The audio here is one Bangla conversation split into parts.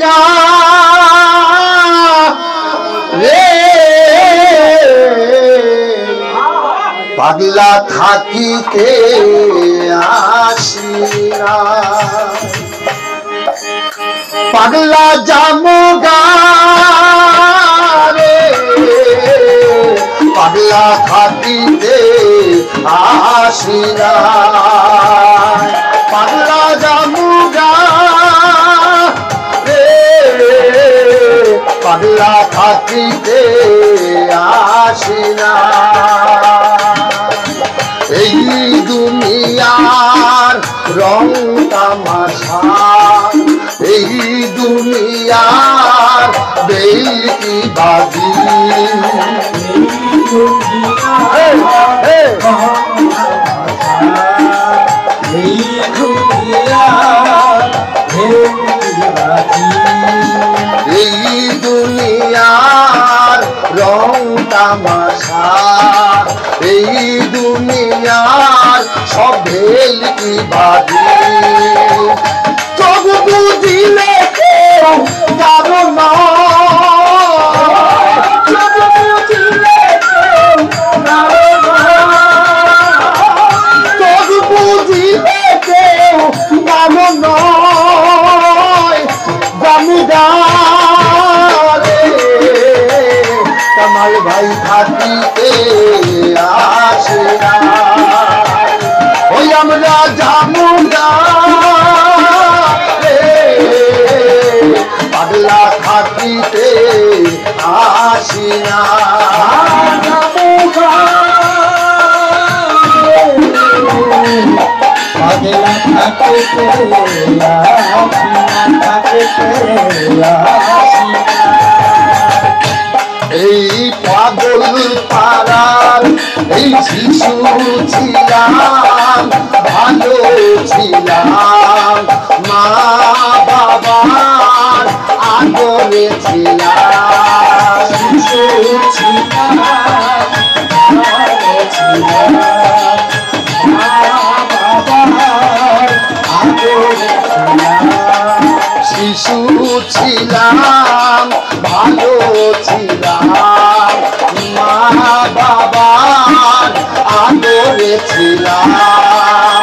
গা রে পাগলা থাকিতে আসিনা পাগলা জামুগা রে পাগলা থাকিতে আসিনা পাগলা জামুগা রে পাগলা থাকিতে আসিনা এই দুনিয়ার রং তামাশা এই দুনিয়ার বেকি বাজি এই দুনিয়ার রং তামাশা এই দুনিয়ার সব ভেলকি বাজি তবু বুঝিলে কেউ কারো নয় তবু বুঝিলে কেউ কারো নয় তবু বুঝিলে কেউ কারো নয় জমিদারে কামাল ভাই থাকিতে আসে না ওই আমরা জামুগা রে পাগলা থাকিতে আসি না জামুগা পাগলা থাকিতে এই পাগল পাড়ার এই শিশু ছিলাম ভালো ছিলাম মা বাবার আদরে ছিলাম শিশু ছিলাম ভালো ছিলাম মা বাবার আদরে ছিলাম শিশু ছিলাম ভালো ছিলাম মা বাবার আদরে ছিলাম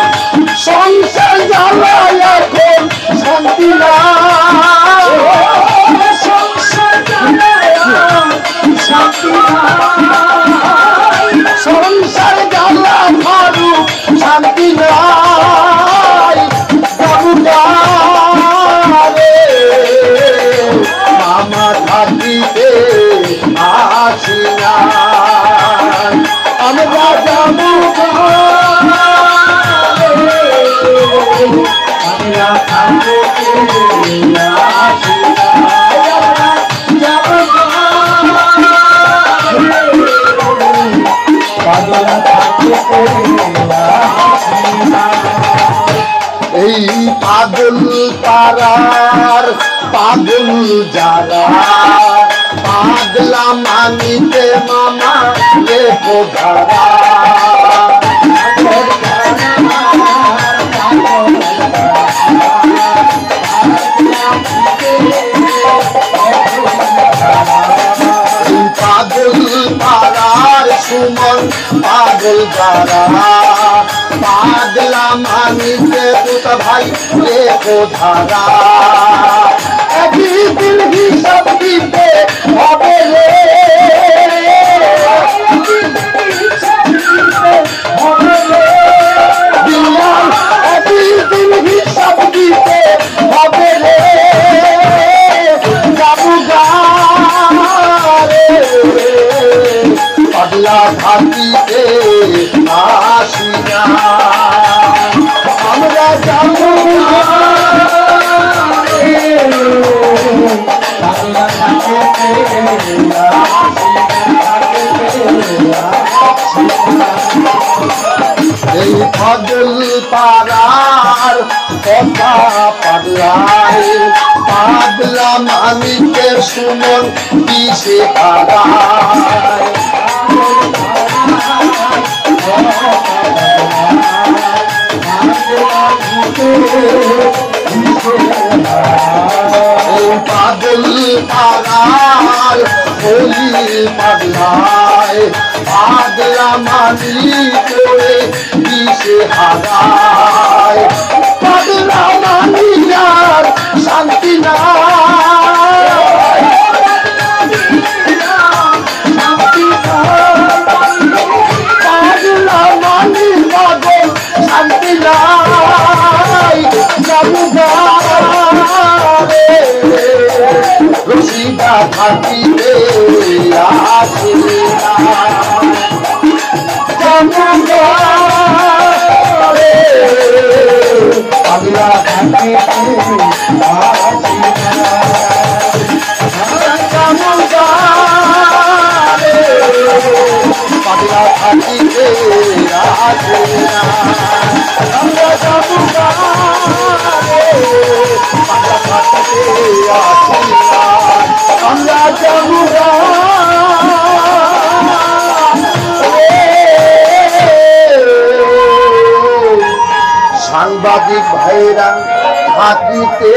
সংসার জ্বালায় এখন শান্তি নাই সংসার জ্বালায় শান্তি নাই সংসার জ্বালা ভালো শান্তি নাই মামা থাকিতে আসি না আমরা যাবো আমরা থাকিতে আসি না এই পাগল পাড়ার পাগল যারা পাগলা মানিতে মামা লেখো ধারা পাগল পাড়ার সুমন পাগল যারা পাগলা মানিতে পুতা ভাই লেখো ধারা একদিন হিসাব দিতে হবে রে একদিন হিসাব দিতে হবে রে পাগলা থাকিতে আসি না আমরা যাবো পাগলা থাকিতে এই পাগল পাড়ার কথা পাগলায় পাগলা মানিকে সুমন কিসে পাড়ায় পাগল পাড়ার হলি পাগলায় পাগলা মানি করে দিশে হারায় পাগলা মানি আর শান্তি নাই পাগলা মানি পাগল শান্তি নাই রসিদা থাকিতে আসে পাগলা পাগলা থাকিতে আসে আমরা যাবো পাগলা থাকিতে আসে আমরা যাবো সাংবাদিক ভাইরা থাকিতে